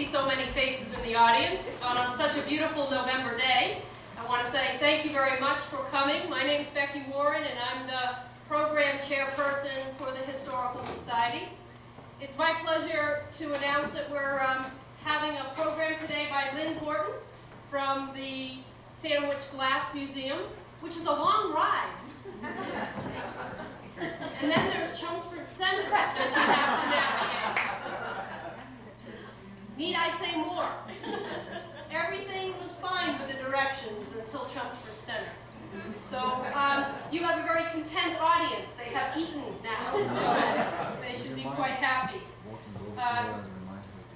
see so many faces in the audience on such a beautiful November day. I want to say thank you very much for coming. My name is Becky Warren, and I'm the program chairperson for the Historical Society. It's my pleasure to announce that we're having a program today by Lynne Horton from the Sandwich Glass Museum, which is a long ride. And then there's Chelmsford Center that you have to navigate. Need I say more? Everything was fine with the directions until Chelmsford Center. So you have a very content audience. They have eaten now, so they should be quite happy.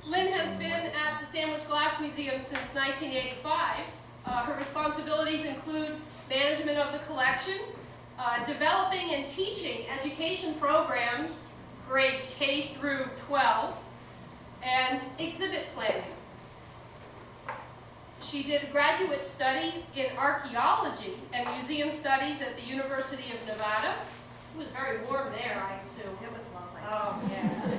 Lynne has been at the Sandwich Glass Museum since 1985. Her responsibilities include management of the collection, developing and teaching education programs, grades K through 12, and exhibit planning. She did a graduate study in archaeology and museum studies at the University of Nevada. It was very warm there, I assume. It was lovely. Oh, yes.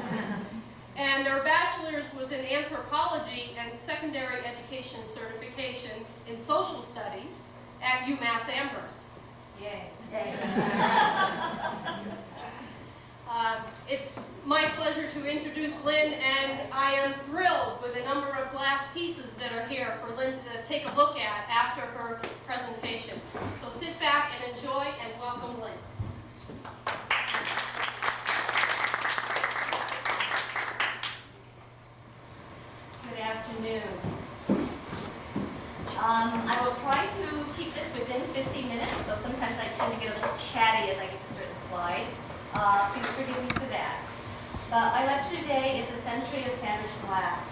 And her bachelor's was in anthropology and secondary education certification in social studies at UMass Amherst. Yay. It's my pleasure to introduce Lynne, and I am thrilled with the number of glass pieces that are here for Lynne to take a look at after her presentation. So sit back and enjoy, and welcome Lynne. Good afternoon. I will try to keep this within 15 minutes, so sometimes I tend to get a little chatty as I get to certain slides. Please forgive me for that. My lecture today is the century of sandwich glass.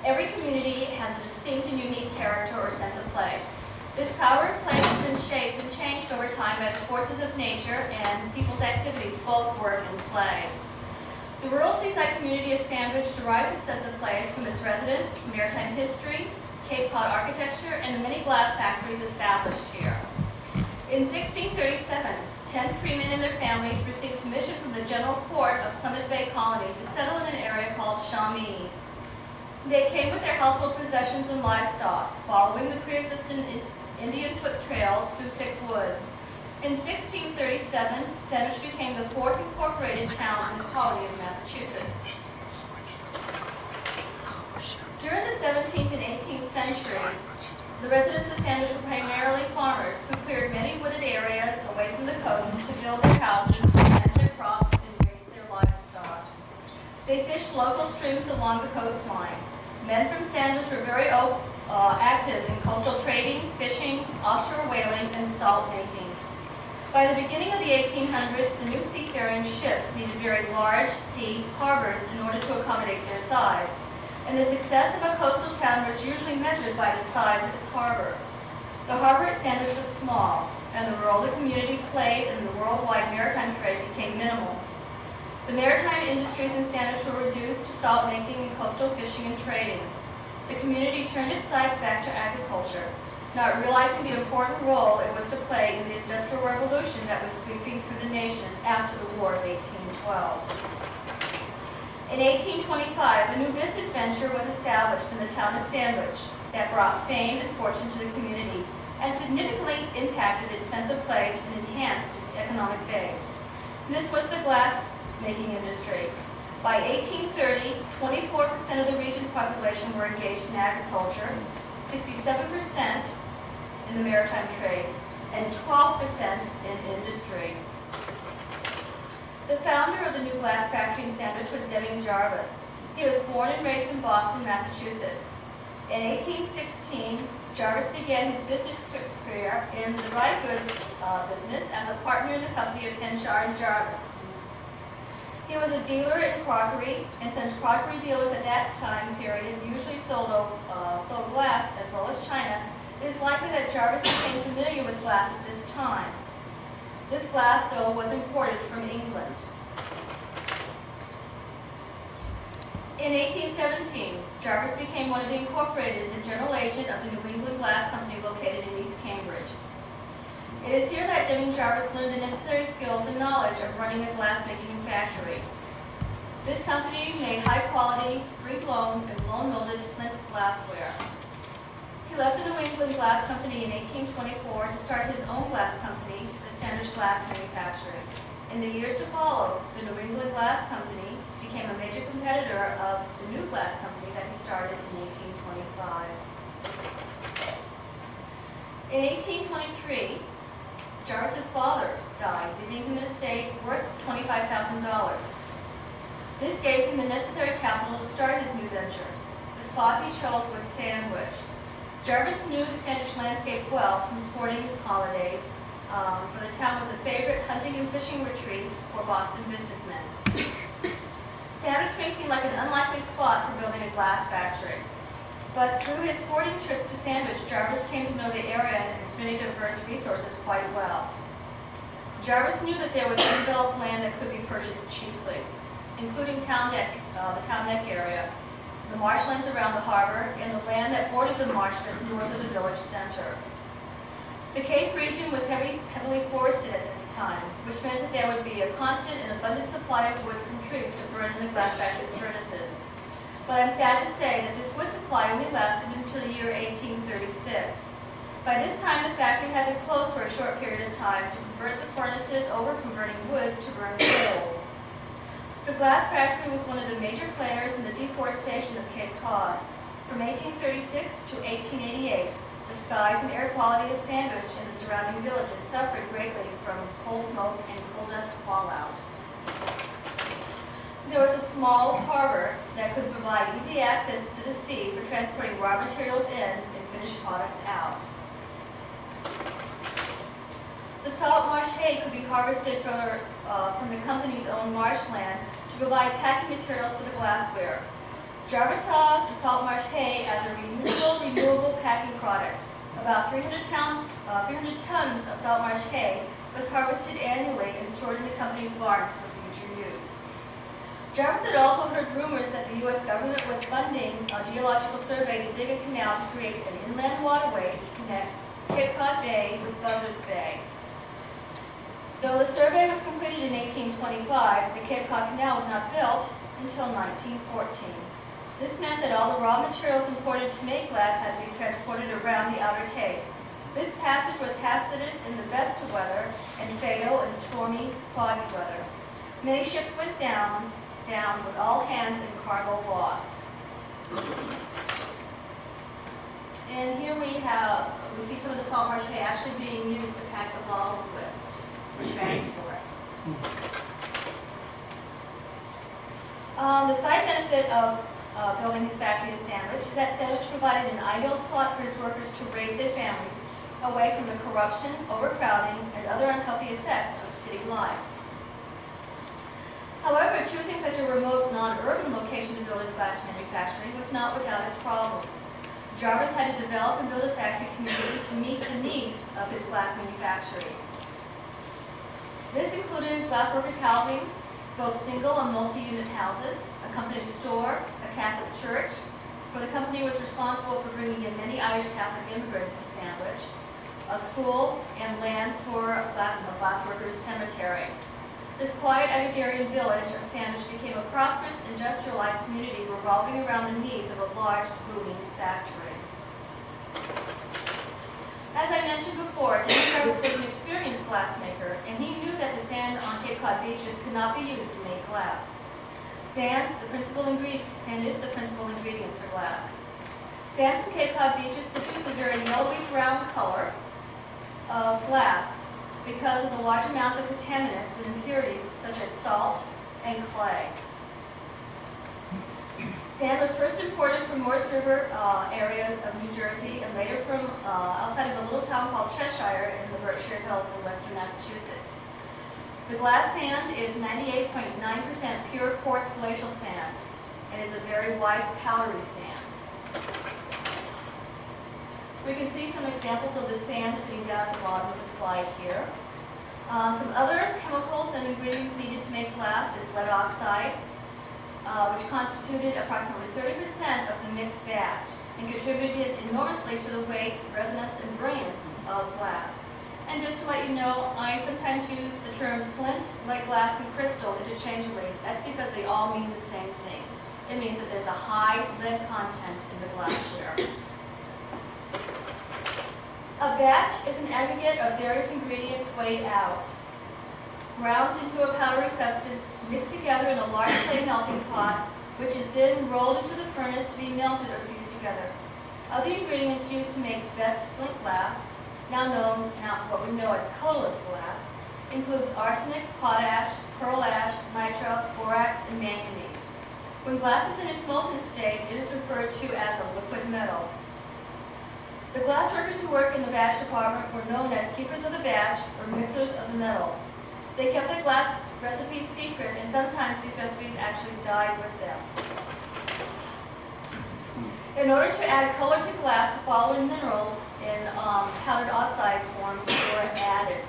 Every community has a distinct and unique character or sense of place. This power of place has been shaped and changed over time by the forces of nature and people's activities, both work and play. The rural seaside community of Sandwich derives its sense of place from its residents, maritime history, Cape Cod architecture, and the many glass factories established here. In 1637, 10 freemen and their families received permission from the General Court of Plymouth Bay Colony to settle in an area called Chamois. They came with their household possessions and livestock, following the pre-existing Indian foot trails through thick woods. In 1637, Sandwich became the fourth incorporated town in the colony of Massachusetts. During the 17th and 18th centuries, the residents of Sandwich were primarily farmers who cleared many wooded areas away from the coast to build their houses, plant their crops, and raise their livestock. They fished local streams along the coastline. Men from Sandwich were very active in coastal trading, fishing, offshore whaling, and salt making. By the beginning of the 1800s, the new seafaring ships needed very large, deep harbors in order to accommodate their size. And the success of a coastal town was usually measured by the size of its harbor. The harbor at Sandwich was small, and the role the community played in the worldwide maritime trade became minimal. The maritime industries in Sandwich were reduced to salt making and coastal fishing and trading. The community turned its sights back to agriculture, not realizing the important role it was to play in the Industrial Revolution that was sweeping through the nation after the War of 1812. In 1825, a new business venture was established in the town of Sandwich that brought fame and fortune to the community and significantly impacted its sense of place and enhanced its economic base. This was the glass making industry. By 1830, 24% of the region's population were engaged in agriculture, 67% in the maritime trades, and 12% in industry. The founder of the new glass factory in Sandwich was Deming Jarves. He was born and raised in Boston, Massachusetts. In 1816, Jarves began his business career in the dry goods business as a partner in the company of Henshar and Jarves. He was a dealer in crockery, and since crockery dealers at that time period usually sold glass as well as china, it is likely that Jarves became familiar with glass at this time. This glass, though, was imported from England. In 1817, Jarves became one of the incorporators and general agent of the New England Glass Company located in East Cambridge. It is here that Deming Jarves learned the necessary skills and knowledge of running a glass-making factory. This company made high-quality, free-blown, and blown-molded flint glassware. He left the New England Glass Company in 1824 to start his own glass company, the Sandwich Glass Manufacturing. In the years to follow, the New England Glass Company became a major competitor of the new glass company that he started in 1825. In 1823, Jarvis's father died, leaving him an estate worth $25,000. This gave him the necessary capital to start his new venture. The spot he chose was Sandwich. Jarvis knew the Sandwich landscape well from sporting holidays, for the town was a favorite hunting and fishing retreat for Boston businessmen. Sandwich may seem like an unlikely spot for building a glass factory, but through his sporting trips to Sandwich, Jarvis came to know the area and its many diverse resources quite well. Jarvis knew that there was undeveloped land that could be purchased cheaply, including the Town Neck area, the marshlands around the harbor, and the land that bordered the marsh just north of the village center. The Cape region was heavily forested at this time, which meant that there would be a constant and abundant supply of wood from trees to burn in the glass factory's furnaces. But I'm sad to say that this wood supply only lasted until the year 1836. By this time, the factory had to close for a short period of time to convert the furnaces over from burning wood to burning coal. The glass factory was one of the major players in the deforestation of Cape Cod. From 1836 to 1888, the skies and air quality of Sandwich and the surrounding villages suffered greatly from coal smoke and coal dust fallout. There was a small harbor that could provide easy access to the sea for transporting raw materials in and finished products out. The salt marsh hay could be harvested from the company's own marshland to provide packing materials for the glassware. Jarvis saw the salt marsh hay as a reusable, renewable packing product. About 300 tons of salt marsh hay was harvested annually and stored in the company's barns for future use. Jarvis had also heard rumors that the U.S. government was funding a geological survey to dig a canal to create an inland waterway to connect Cape Cod Bay with Buzzards Bay. Though the survey was completed in 1825, the Cape Cod Canal was not built until 1914. This meant that all the raw materials imported to make glass had to be transported around the outer cape. This passage was hazardous in the best of weather and fatal in stormy, foggy weather. Many ships went down with all hands and cargo lost. And here we see some of the salt marsh hay actually being used to pack the bottles with for transport. The side benefit of building his factory in Sandwich is that Sandwich provided an ideal spot for his workers to raise their families away from the corruption, overcrowding, and other unhealthy effects of city life. However, choosing such a remote, non-urban location to build his glass manufacturing was not without its problems. Jarvis had to develop and build a factory community to meet the needs of his glass manufacturing. This included glassworkers' housing, both single and multi-unit houses, a company store, a Catholic church, where the company was responsible for bringing in many Irish Catholic immigrants to Sandwich, a school, and land for a glassworkers' cemetery. This quiet agrarian village of Sandwich became a prosperous, industrialized community revolving around the needs of a large, booming factory. As I mentioned before, Deming Jarves was an experienced glassmaker, and he knew that the sand on Cape Cod beaches could not be used to make glass. Sand is the principal ingredient for glass. Sand from Cape Cod beaches produces a very yellowy-brown color of glass because of the large amounts of contaminants and impurities such as salt and clay. Sand was first imported from Morris River area of New Jersey and later from outside of a little town called Cheshire in the Berkshire Hills in western Massachusetts. The glass sand is 98.9% pure quartz glacial sand and is a very white, powdery sand. We can see some examples of the sand sitting down at the bottom of the slide here. Some other chemicals and ingredients needed to make glass is lead oxide, which constituted approximately 30% of the mixed batch and contributed enormously to the weight, resonance, and brilliance of glass. And just to let you know, I sometimes use the terms flint, lead glass, and crystal interchangeably. That's because they all mean the same thing. It means that there's a high lead content in the glassware. A batch is an aggregate of various ingredients weighed out, ground into a powdery substance, mixed together in a large clay melting pot, which is then rolled into the furnace to be melted or fused together. Other ingredients used to make best flint glass, now what we know as colorless glass, includes arsenic, potash, pearl ash, nitrile, borax, and manganese. When glass is in its molten state, it is referred to as a liquid metal. The glass workers who work in the batch department were known as keepers of the batch or mixers of the metal. They kept their glass recipes secret, and sometimes these recipes actually died with them. In order to add color to glass, the following minerals in powdered oxide form were added.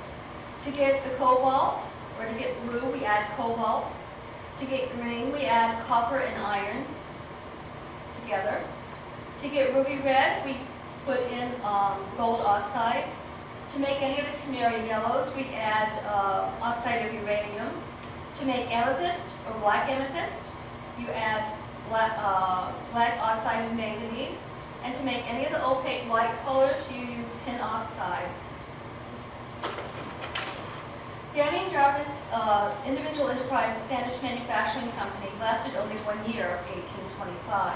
To get the cobalt, or to get blue, we add cobalt. To get green, we add copper and iron together. To get ruby red, we put in gold oxide. To make any of the canary yellows, we add oxide of uranium. To make amethyst or black amethyst, you add black oxide of manganese. And to make any of the opaque light colors, you use tin oxide. Deming Jarves' individual enterprise, the Sandwich Manufacturing Company, lasted only 1 year, 1825.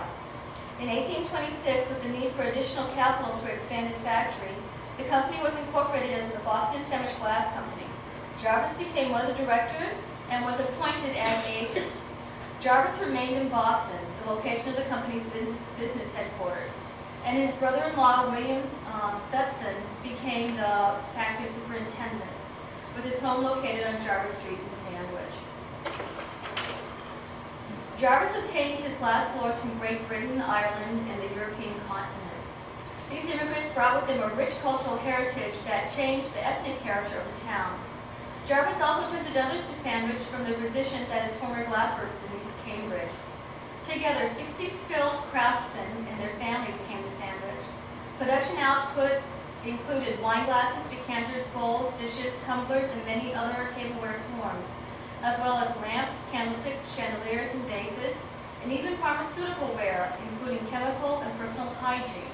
In 1826, with the need for additional capital to expand its factory, the company was incorporated as the Boston Sandwich Glass Company. Jarves became one of the directors and was appointed as agent. Jarves remained in Boston, the location of the company's business headquarters, and his brother-in-law, William Stutson, became the factory superintendent, with his home located on Jarvis Street in Sandwich. Jarves obtained his glass blowers from Great Britain, Ireland, and the European continent. These immigrants brought with them a rich cultural heritage that changed the ethnic character of the town. Jarves also tempted others to Sandwich from their positions at his former glassworks in East Cambridge. Together, 60 skilled craftsmen and their families came to Sandwich. Production output included wine glasses, decanters, bowls, dishes, tumblers, and many other tableware forms, as well as lamps, candlesticks, chandeliers, and vases, and even pharmaceutical ware, including chemical and personal hygiene.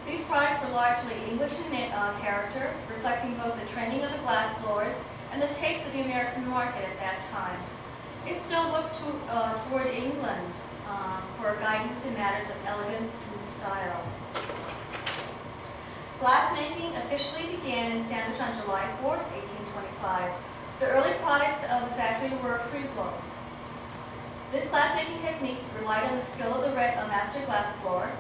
These products were largely English in character, reflecting both the training of the glass blowers and the taste of the American market at that time. It still looked toward England for guidance in matters of elegance and style. Glassmaking officially began in Sandwich on July 4, 1825. The early products of the factory were free blow. This glassmaking technique relied on the skill of the master glass blower.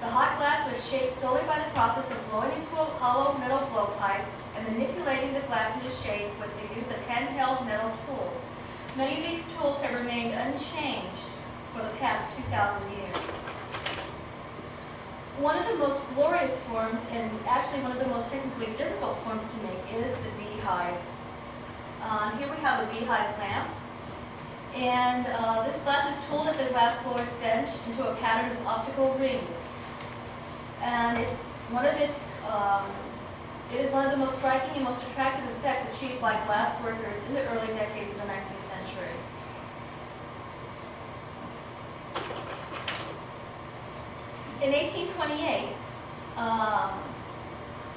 The hot glass was shaped solely by the process of blowing into a hollow metal blowpipe and manipulating the glass into shape with the use of handheld metal tools. Many of these tools have remained unchanged for the past 2,000 years. One of the most glorious forms, and actually one of the most technically difficult forms to make, is the beehive. Here we have a beehive lamp, and this glass is tooled at the glass blower's bench into a pattern of optical rings. And it is one of the most striking and most attractive effects achieved by glass workers in the early decades of the 19th century. In 1828,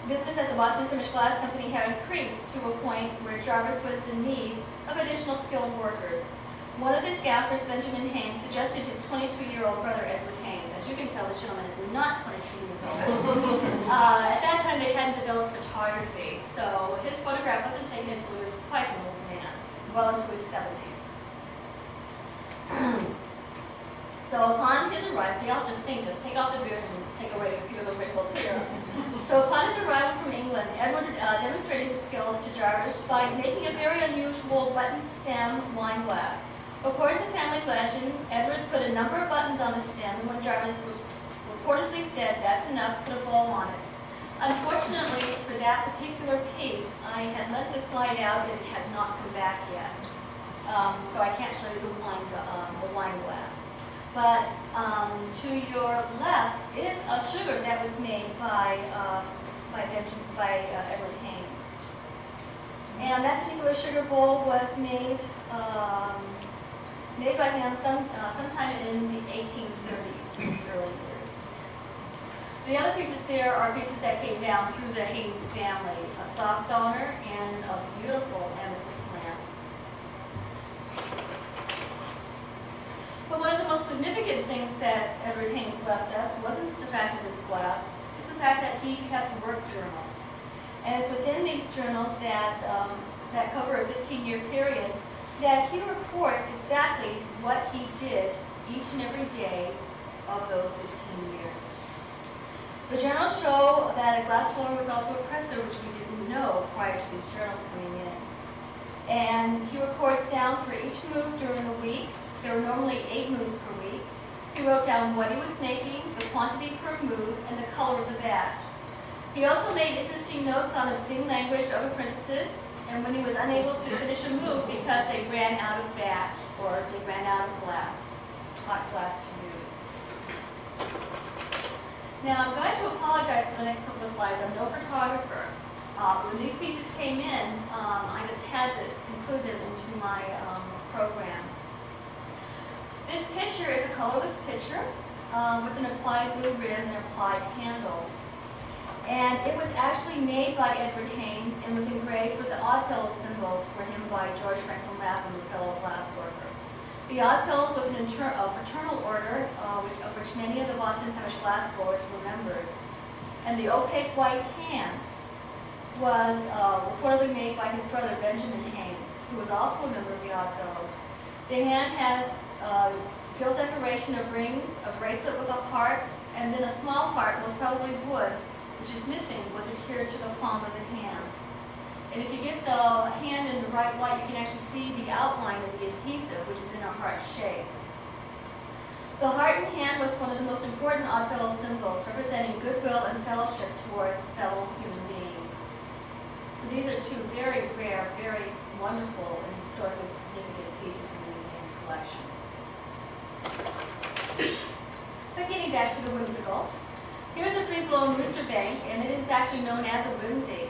business at the Boston Sandwich Glass Company had increased to a point where Jarves was in need of additional skilled workers. One of his gaffers, Benjamin Haynes, suggested his 22-year-old brother, Edward Haynes. As you can tell, this gentleman is not 22 years old. At that time, they hadn't developed photography, so his photograph wasn't taken until he was quite an old man, well into his 70s. So upon his arrival, so you have to think, just take off the beard and take away a few of the wrinkles here. So upon his arrival from England, Edward demonstrated his skills to Jarves by making a very unusual button stem wine glass. According to family legend, Edward put a number of buttons on the stem, and when Jarves reportedly said, "That's enough, put a bow on it." Unfortunately, for that particular piece, I had let this slide out and it has not come back yet. So I can't show you the wine glass. But to your left is a sugar that was made by Edward Haynes. And that particular sugar bowl was made by him sometime in the 1830s, in his early years. The other pieces there are pieces that came down through the Hayes family, a sock donor and a beautiful amethyst lamp. But one of the most significant things that Edward Haynes left us wasn't the fact of his glass, it's the fact that he kept work journals. And it's within these journals that, that cover a 15-year period that he reports exactly what he did each and every day of those 15 years. The journals show that a glass blower was also a presser, which we didn't know prior to these journals coming in. And he records down for each move during the week. There were normally 8 moves per week. He wrote down what he was making, the quantity per move, and the color of the batch. He also made interesting notes on obscene language of apprentices, and when he was unable to finish a move because they ran out of batch or they ran out of glass, hot glass to use. Now I'm going to apologize for the next couple of slides. I'm no photographer. When these pieces came in, I just had to include them into my program. This picture is a colorless picture with an applied blue rim and an applied handle. And it was actually made by Edward Haynes and was engraved with the Oddfellows symbols for him by George Franklin Lapham, a fellow glass worker. The Oddfellows was a fraternal order of which many of the Boston Sandwich glass blowers were members. And the opaque white hand was reportedly made by his brother Benjamin Haynes, who was also a member of the Oddfellows. The hand has gilt decoration of rings, a bracelet with a heart, and then a small heart, most probably wood, which is missing, was adhered to the palm of the hand. And if you get the hand in the right light, you can actually see the outline of the adhesive, which is in a heart shape. The heart and hand was one of the most important Oddfellows symbols, representing goodwill and fellowship towards fellow human beings. So these are 2 very rare, very wonderful, and historically significant pieces in the museum's collections. But getting back to the whimsical, here's a free-blown rooster bank, and it is actually known as a whimsy.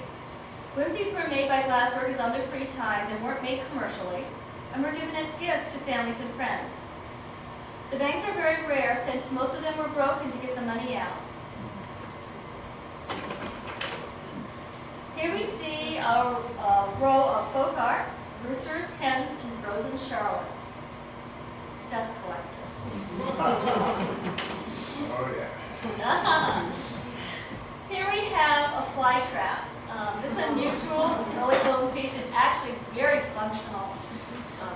Whimsies were made by glass workers on their free time and weren't made commercially, and were given as gifts to families and friends. The banks are very rare since most of them were broken to get the money out. Here we see a row of folk art, roosters, hens, and frozen charlottes. Dust collectors. Oh, yeah. Here we have a fly trap. This unusual early blown piece is actually very functional.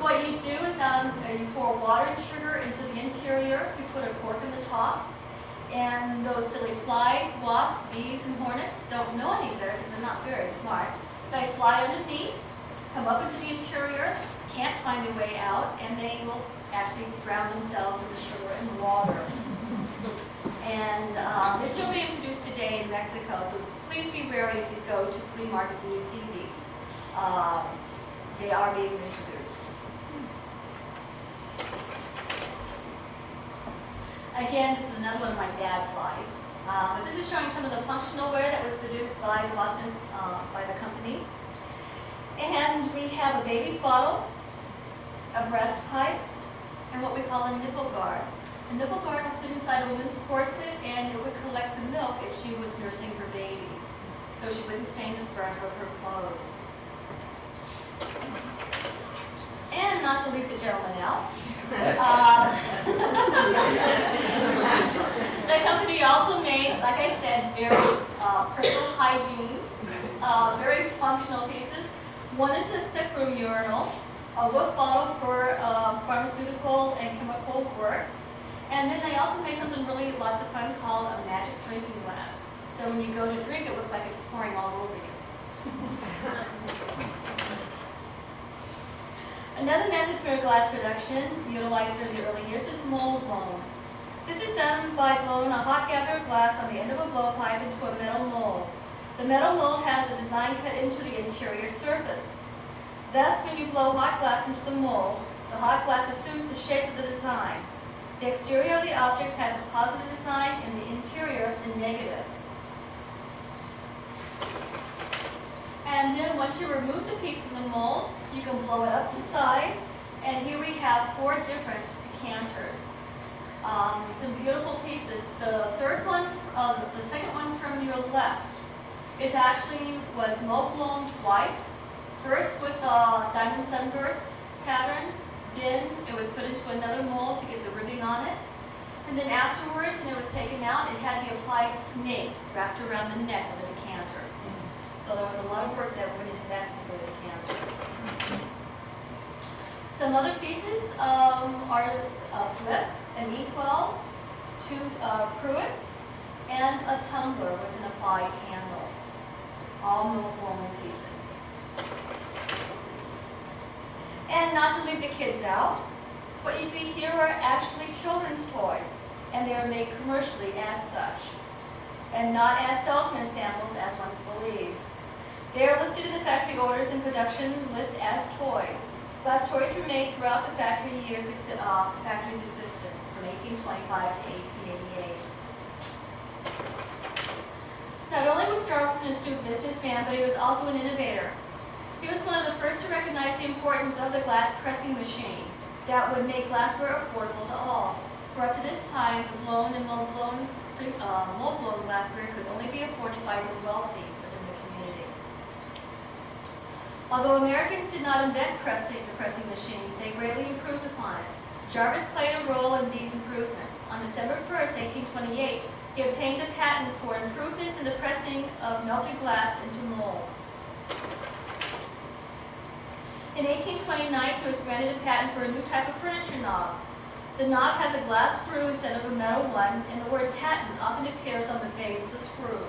What you do is you pour water and sugar into the interior, you put a cork in the top, and those silly flies, wasps, bees, and hornets don't know any better because they're not very smart. They fly underneath, come up into the interior, can't find their way out, and they will actually drown themselves in the sugar and water. And they're still being produced today in Mexico, so please be wary if you go to flea markets and you see these. They are being introduced. Again, this is another one of my bad slides. But this is showing some of the functional wear that was produced by the by the company. And we have a baby's bottle, a breast pipe, and what we call a nipple guard. A nipple guard would sit inside a woman's corset, and it would collect the milk if she was nursing her baby, so she wouldn't stain the front of her clothes. And not to leave the gentleman out, the company also made, like I said, very personal hygiene, very functional pieces. One is a sick room urinal, a wolf bottle for pharmaceutical and chemical work. And then they also made something really lots of fun called a magic drinking glass. So when you go to drink, it looks like it's pouring all over you. Another method for glass production utilized during the early years is mold blown. This is done by blowing a hot gather of glass on the end of a blowpipe into a metal mold. The metal mold has a design cut into the interior surface. Thus, when you blow hot glass into the mold, the hot glass assumes the shape of the design. The exterior of the objects has a positive design and the interior the negative. And then once you remove the piece from the mold, you can blow it up to size. And here we have 4 different decanters. Some beautiful pieces. The second one from your left was mold blown twice. First with the diamond sunburst pattern, then it was put into another mold to get the ribbing on it. And then afterwards, when it was taken out, it had the applied snake wrapped around the neck of the decanter. So there was a lot of work that went into that particular decanter. Some other pieces are a flip, an inkwell, 2 cruets, and a tumbler with an applied handle. All mold-blown pieces. And not to leave the kids out, what you see here are actually children's toys, and they are made commercially as such, and not as salesman samples as once believed. They are listed in the factory orders and production list as toys. Glass toys were made throughout the factory's existence, from 1825 to 1888. Not only was Jarves an astute businessman, but he was also an innovator. He was one of the first to recognize the importance of the glass pressing machine that would make glassware affordable to all. For up to this time, the blown and mold-blown glassware could only be afforded by the wealthy within the community. Although Americans did not invent the pressing machine, they greatly improved upon it. Jarves played a role in these improvements. On December 1st, 1828, he obtained a patent for improvements in the pressing of melted glass into molds. In 1829, he was granted a patent for a new type of furniture knob. The knob has a glass screw instead of a metal one, and the word patent often appears on the base of the screw.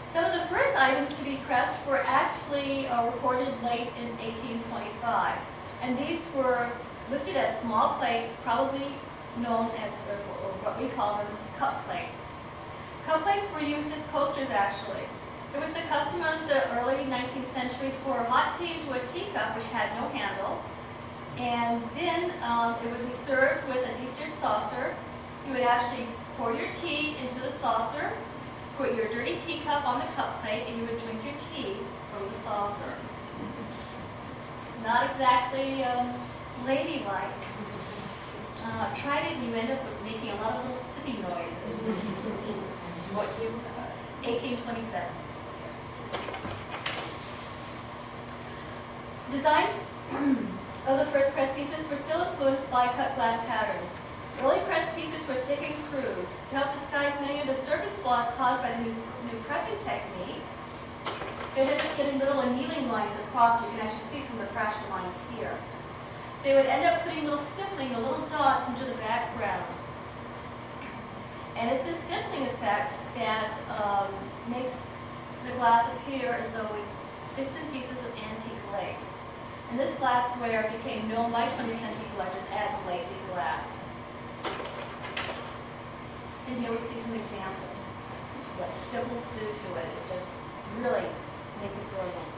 Some of the first items to be pressed were actually recorded late in 1825, and these were listed as small plates, probably known as what we call them cup plates. Cup plates were used as coasters actually. It was the custom of the early 19th century to pour hot tea into a teacup which had no handle, and then it would be served with a deep dish saucer. You would actually pour your tea into the saucer, put your dirty teacup on the cup plate, and you would drink your tea from the saucer. Not exactly ladylike. Tried it and you end up with making a lot of little sippy noises. What year was that? 1827. Designs of the first press pieces were still influenced by cut glass patterns. Early press pieces were thick and crude. To help disguise many of the surface flaws caused by the new pressing technique, they ended up getting little annealing lines across. You can actually see some of the fracture lines here. They would end up putting little stippling, little dots into the background. And it's this stippling effect that makes the glass appear as though it's bits and pieces of antique lace. And this glassware became known by 20th century collectors as lacy glass. And here we see some examples. What stipples do to it is just really makes it brilliant.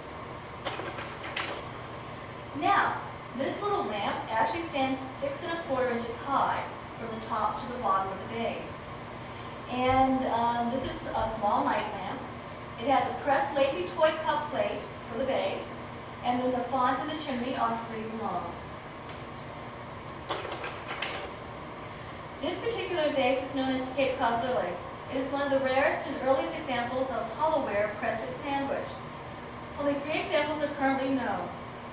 Now, this little lamp actually stands 6 1/4 inches high from the top to the bottom of the base. And this is a small night lamp. It has a pressed lacy toy cup plate for the base, and then the font and the chimney are free blown. This particular vase is known as the Cape Cod Lily. It is one of the rarest and earliest examples of hollowware pressed at sandwich. Only 3 examples are currently known.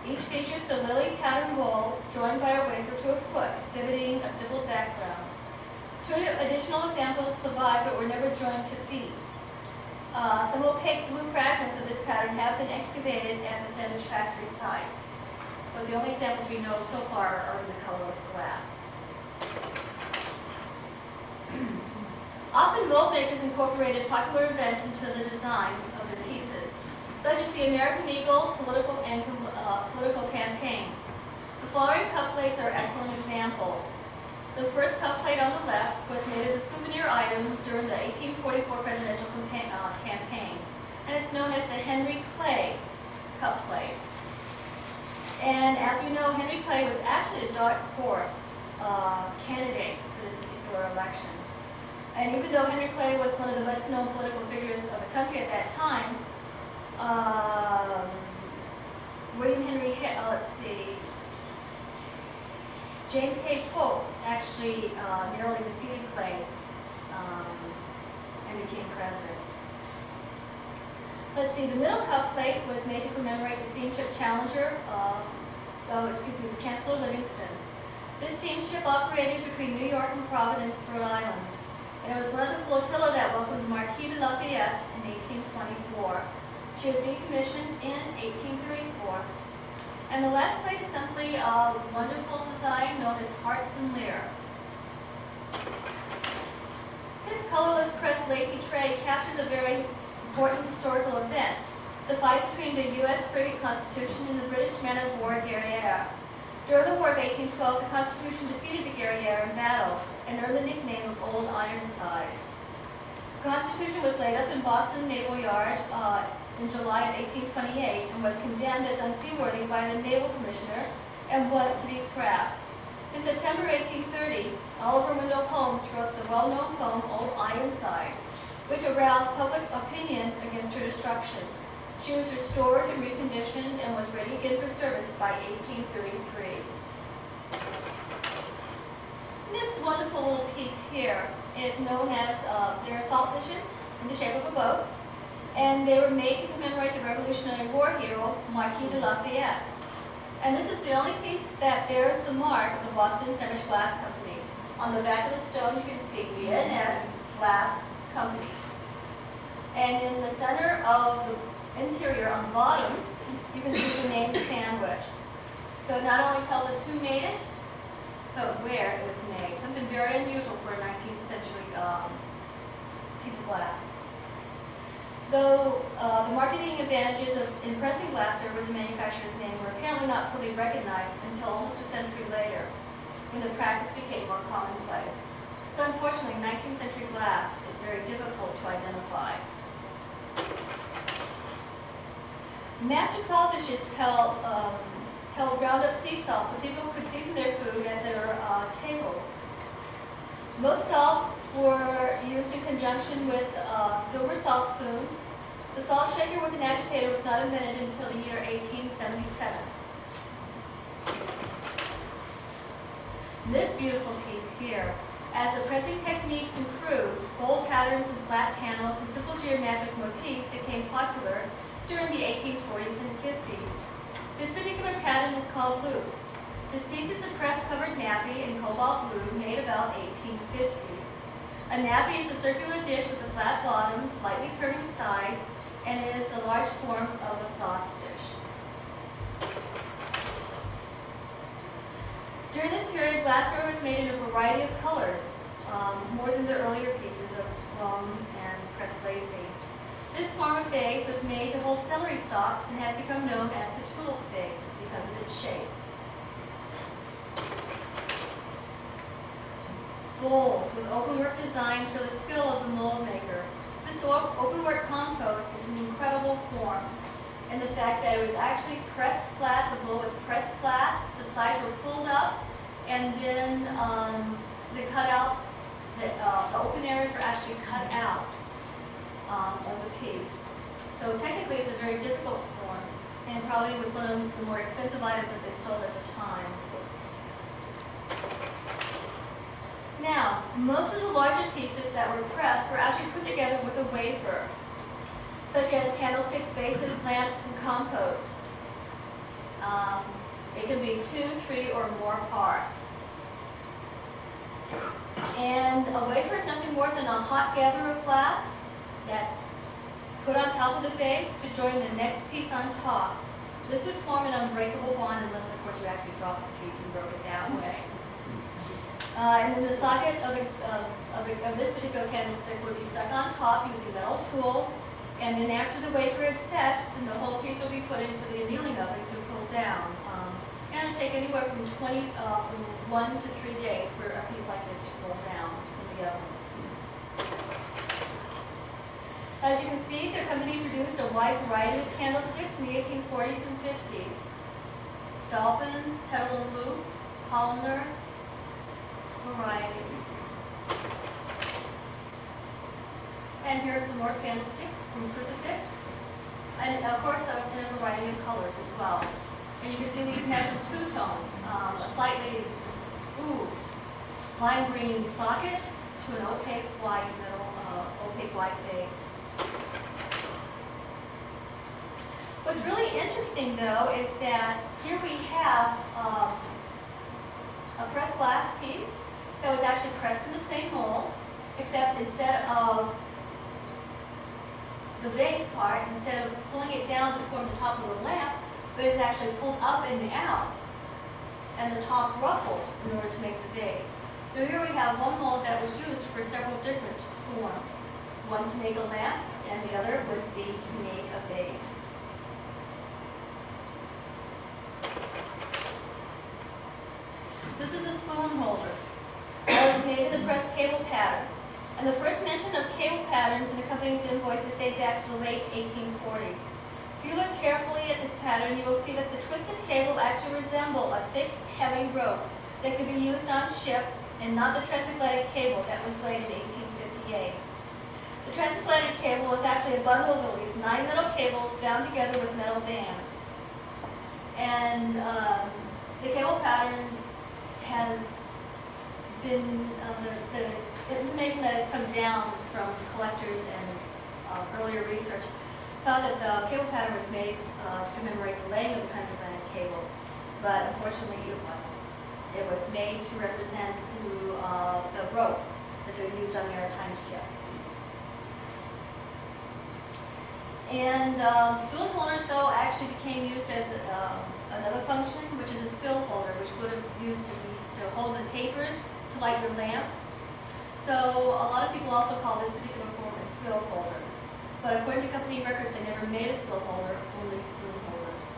Each features the lily pattern bowl joined by a wafer to a foot, exhibiting a stippled background. 2 additional examples survive but were never joined to feet. Some opaque blue fragments of this pattern have been excavated at the sandwich factory site, but the only examples we know so far are in the colorless glass. Often mold makers incorporated popular events into the design of their pieces, such as the American Eagle, political campaigns. The following cup plates are excellent examples. The first cup plate on the left was made as a souvenir item during the 1844 presidential campaign, and it's known as the Henry Clay cup plate. And as you know, Henry Clay was actually a dark horse candidate for this particular election. And even though Henry Clay was one of the best known political figures of the country at that time, James K. Polk actually narrowly defeated Clay and became president. Let's see, the middle cup plate was made to commemorate the steamship Challenger, the Chancellor Livingston. This steamship operated between New York and Providence, Rhode Island. And it was one of the flotilla that welcomed Marquis de Lafayette in 1824. She was decommissioned in 1834. And the last plate is simply a wonderful design known as Hearts and Lear. This colorless pressed lacy tray captures a very important historical event, the fight between the U.S. frigate Constitution and the British man-of-war Guerrière. During the War of 1812, the Constitution defeated the Guerrière in battle and earned the nickname of Old Ironsides. The Constitution was laid up in Boston Naval Yard in July of 1828 and was condemned as unseaworthy by the Naval Commissioner and was to be scrapped. In September 1830, Oliver Wendell Holmes wrote the well-known poem Old Ironsides, which aroused public opinion against her destruction. She was restored and reconditioned and was ready again for service by 1833. This wonderful little piece here is known as, they're salt dishes in the shape of a boat, and they were made to commemorate the Revolutionary War hero, Marquis de Lafayette. And this is the only piece that bears the mark of the Boston Sandwich Glass Company. On the back of the stone you can see B&S Glass Company. And in the center of the interior on the bottom, you can see the name Sandwich. So it not only tells us who made it, but where it was made. Something very unusual for a 19th century piece of glass. Though the marketing advantages of impressing glassware with the manufacturer's name were apparently not fully recognized until almost a century later, when the practice became more commonplace. So unfortunately, 19th century glass is very difficult to identify. Master salt dishes held ground up sea salt so people could season their food at their tables. Most salts were used in conjunction with silver salt spoons. The salt shaker with an agitator was not invented until the year 1877. This beautiful piece here, as the pressing techniques improved, bold patterns and flat panels and simple geometric motifs became popular during the 1840s and 50s. This particular pattern is called loop. This piece is a press-covered nappy in cobalt blue made about 1850. A nappy is a circular dish with a flat bottom, slightly curving sides, and is a large form of a sauce dish. During this period, glassware was made in a variety of colors, more than the earlier pieces of bone and pressed lacy. This form of vase was made to hold celery stalks and has become known as the tulip vase because of its shape. Bowls with openwork design show the skill of the mold maker. This openwork compote is an incredible form, and the fact that it was actually pressed flat, the bowl was pressed flat, the sides were pulled up, and then the cutouts, the open areas were actually cut out of the piece. So technically it's a very difficult form, and probably was one of the more expensive items that they sold at the time. Now, most of the larger pieces that were pressed were actually put together with a wafer, such as candlesticks, vases, lamps, and compotes. It can be 2, 3, or more parts. And a wafer is nothing more than a hot gather of glass that's put on top of the vase to join the next piece on top. This would form an unbreakable bond unless, of course, you actually dropped the piece and broke it that way. And then the socket of this particular candlestick would be stuck on top using metal tools, and then after the wafer had set, then the whole piece would be put into the annealing oven to cool down. And it would take anywhere from 1 to 3 days for a piece like this to cool down in the ovens. As you can see, the company produced a wide variety of candlesticks in the 1840s and 50s. Dolphins, petal and loop, polymer, variety. And here are some more candlesticks from crucifix. And of course, in a variety of colors as well. And you can see we even have some two-tone, a slightly, lime green socket to an opaque white base. What's really interesting, though, is that here we have a pressed glass piece that was actually pressed in the same mold, except instead of the base part, instead of pulling it down to form the top of the lamp, but it's actually pulled up and out, and the top ruffled in order to make the base. So here we have one mold that was used for several different forms. One to make a lamp, and the other would be to make a vase. This is a spoon holder that was made in the pressed cable pattern. And the first mention of cable patterns in the company's invoices date back to the late 1840s. If you look carefully at this pattern, you will see that the twisted cable actually resemble a thick, heavy rope that could be used on ship and not the transatlantic cable that was laid in 1858. The transatlantic cable was actually a bundle of at least 9 metal cables bound together with metal bands. And the cable pattern has been, the information that has come down from collectors and earlier research found that the cable pattern was made to commemorate the laying of the transatlantic cable, but unfortunately it wasn't. It was made to represent the rope that they used on maritime ships. And spoon holders, though, actually became used as another function, which is a spill holder, which would have used to hold the tapers to light your lamps. So a lot of people also call this particular form a spill holder. But according to company records, they never made a spill holder, only spoon holders.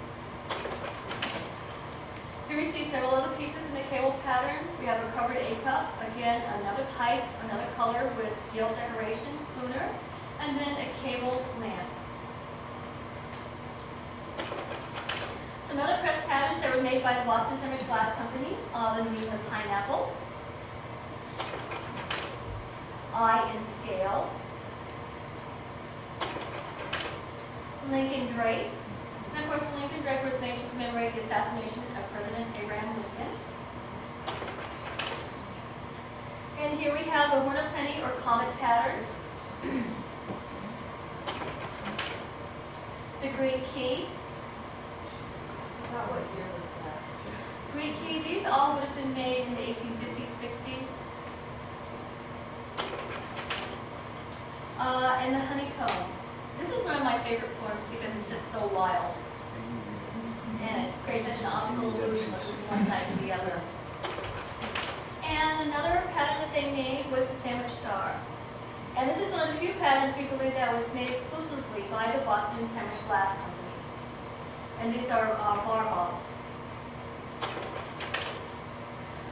Here we see several other pieces in the cable pattern. We have a covered A-cup, again, another type, another color with gilt decoration, spooner, and then a cable lamp. Some other press patterns that were made by the Boston Sandwich Glass Company, the meaning of pineapple, eye and scale, Lincoln drape, and of course the Lincoln drape was made to commemorate the assassination of President Abraham Lincoln. And here we have the Horn of Plenty or comet pattern, the Greek key. About what year was that? Greek key, these all would have been made in the 1850s, 60s. And the honeycomb. This is one of my favorite forms because it's just so wild. And it creates such an optical illusion from one side to the other. And another pattern that they made was the sandwich star. And this is one of the few patterns we believe that was made exclusively by the Boston Sandwich Glass Company. And these are bar balls.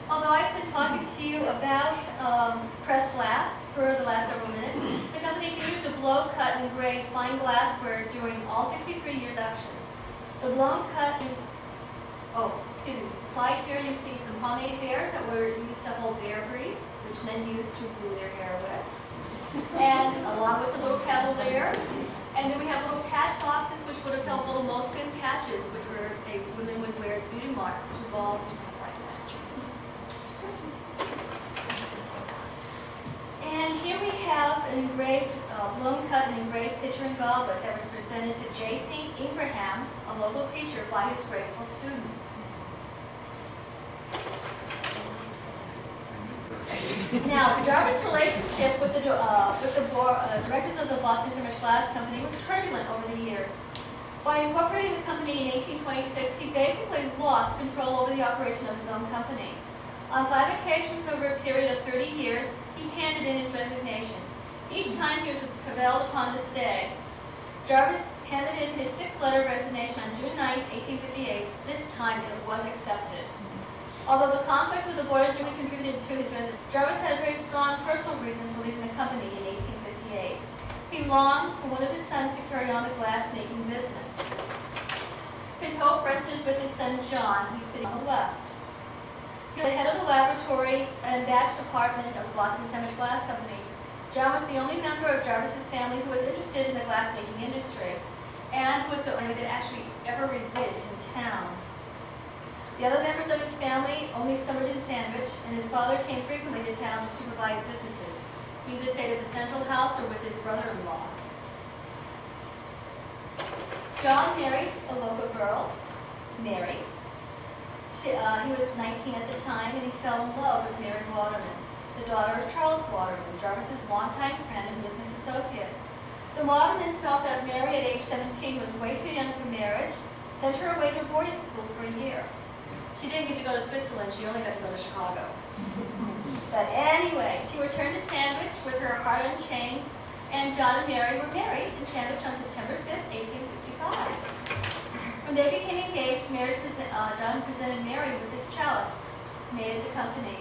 Although I've been talking to you about pressed glass for the last several minutes, the company continued to blow, cut, and engrave fine glassware during all 63 years of action. The blown, cut, and, slide here you see some pomade bears that were used to hold bear grease, which men used to glue their hair with. And along with the little cavalier. And then we have little patch boxes, which would have held little moleskin patches, which were women would wear as beauty marks to balls and stuff like that. And here we have an engraved, blown cut and engraved pitcher and goblet that was presented to J.C. Ingraham, a local teacher, by his grateful students. Now, Jarvis' relationship with the directors of the Boston Sandwich Glass Company was turbulent over the years. By incorporating the company in 1826, he basically lost control over the operation of his own company. On 5 occasions over a period of 30 years, he handed in his resignation. Each time he was prevailed upon to stay. Jarvis handed in his 6th letter of resignation on June 9, 1858. This time it was accepted. Although the conflict with the board really contributed to his resignation, Jarvis had a very strong personal reason for leaving the company in 1858. He longed for one of his sons to carry on the glass-making business. His hope rested with his son John, who's sitting on the left. He was the head of the laboratory and batch department of the Boston Sandwich Glass Company. John was the only member of Jarvis's family who was interested in the glass-making industry, and was the only that actually ever resided in town. The other members of his family only summered in Sandwich, and his father came frequently to town to supervise businesses. He either stayed at the central house or with his brother-in-law. John married a local girl, Mary. He was 19 at the time, and he fell in love with Mary Waterman, the daughter of Charles Waterman, Jarvis's longtime friend and business associate. The Watermans felt that Mary at age 17 was way too young for marriage, sent her away to boarding school for a year. She didn't get to go to Switzerland, she only got to go to Chicago. But anyway, she returned to Sandwich with her heart unchanged, and John and Mary were married in Sandwich on September 5th, 1865. When they became engaged, John presented Mary with this chalice, made at the company.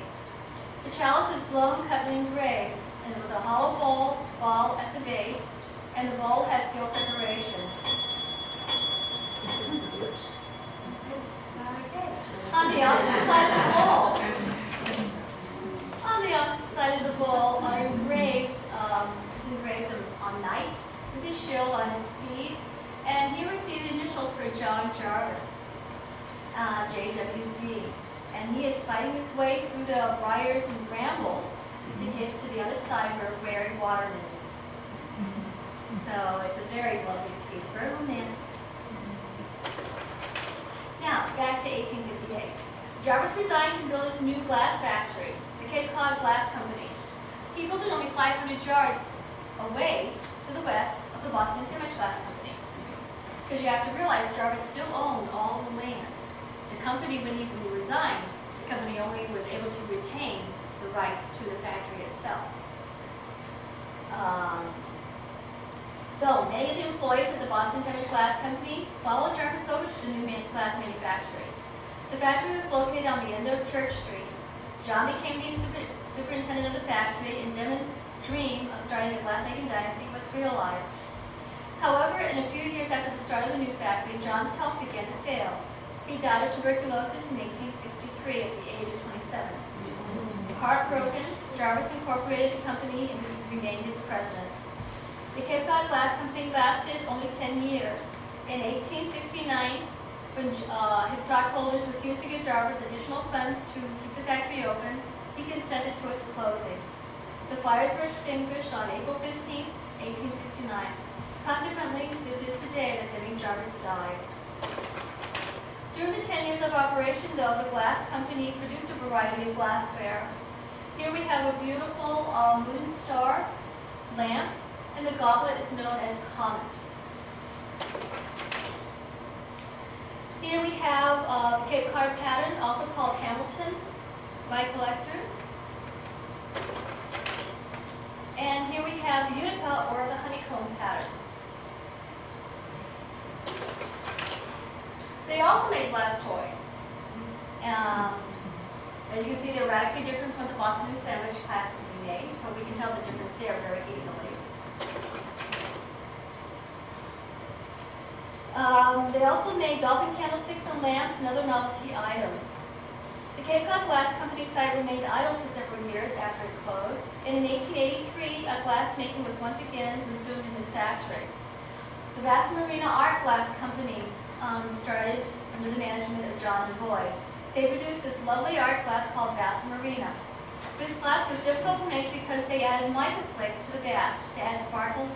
The chalice is blown, cut, and engraved, and with a hollow ball at the base, and the bowl has gilt decoration. On the opposite side of the bowl, are engraved, is engraved on Knight with his shield on his steed, and here we see the initials for John Jarves, JWD, and he is fighting his way through the briars and brambles to get to the other side where Mary Waterman is. So it's a very lovely piece, very romantic. Now, back to 1858. Jarvis resigns and builds his new glass factory, the Cape Cod Glass Company. He built it only 500 yards away to the west of the Boston Sandwich Glass Company. Because you have to realize Jarvis still owned all the land. The company, when he resigned, the company only was able to retain the rights to the factory itself. So many of the employees of the Boston Sandwich Glass Company followed Jarvis over to the new glass manufacturing. The factory was located on the end of Church Street. John became the superintendent of the factory, and Deming's dream of starting a glass-making dynasty was realized. However, in a few years after the start of the new factory, John's health began to fail. He died of tuberculosis in 1863 at the age of 27. Heartbroken, Jarvis incorporated the company and remained its president. The Cape Cod Glass Company lasted only 10 years. In 1869, when his stockholders refused to give Jarvis additional funds to keep the factory open, he consented to its closing. The fires were extinguished on April 15, 1869. Consequently, this is the day that Deming Jarves died. During the 10 years of operation, though, the glass company produced a variety of glassware. Here we have a beautiful wooden star lamp, and the goblet is known as Comet. Here we have the Cape Cod pattern, also called Hamilton by collectors. And here we have Utica, or the honeycomb pattern. They also made glass toys. As you can see, they're radically different from the Boston Sandwich Glass Company made, so we can tell the difference there very easily. They also made dolphin candlesticks and lamps and other novelty items. The Cape Cod Glass Company site remained idle for several years after it closed, and in 1883, glass making was once again resumed in this factory. The Vasta Marina Art Glass Company started under the management of John DeVoy. They produced this lovely art glass called Vasta Marina. This glass was difficult to make because they added mica flakes to the batch to add sparkle.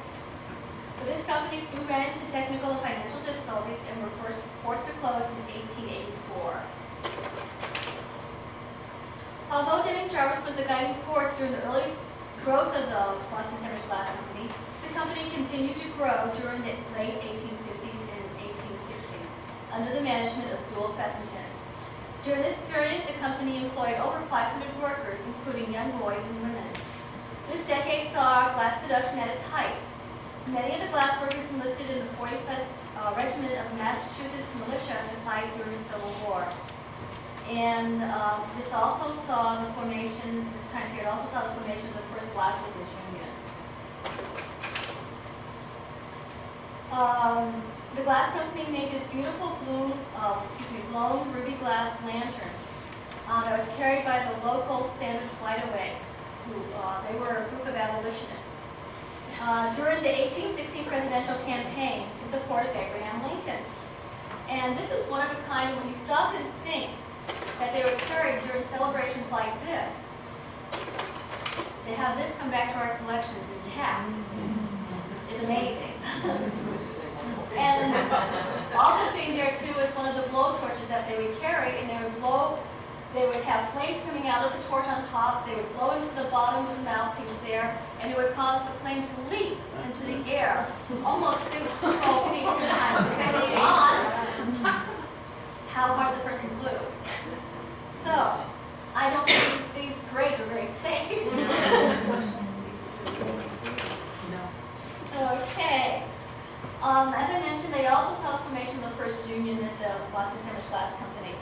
But this company soon ran into technical and financial difficulties and were forced to close in 1884. Although Deming Jarves was the guiding force during the early growth of the Boston Sandwich Glass Company, the company continued to grow during the late 1850s and 1860s under the management of Sewell Fessenden. During this period, the company employed over 500 workers, including young boys and women. This decade saw glass production at its height. Many of the glass workers enlisted in the 45th Regiment of Massachusetts Militia to fight during the Civil War. And this also saw the formation, this time period also saw the formation of the first Glass Workers Union. The glass company made this beautiful blown ruby glass lantern that was carried by the local Sandwich Wideawakes, who they were a group of abolitionists. during the 1860 presidential campaign in support of Abraham Lincoln. And this is one of a kind, and when you stop and think that they were carried during celebrations like this, to have this come back to our collections intact is amazing. And also seen there too is one of the blow torches that they would carry, and they would have flames coming out of the torch on top, they would blow into the bottom of the mouthpiece there, and it would cause the flame to leap into the air, almost 6 to 12 feet sometimes, depending on how hard the person blew. So, I don't think these parades are very safe. Okay. As I mentioned, they also saw the formation of the first union at the Boston Sandwich Glass Company.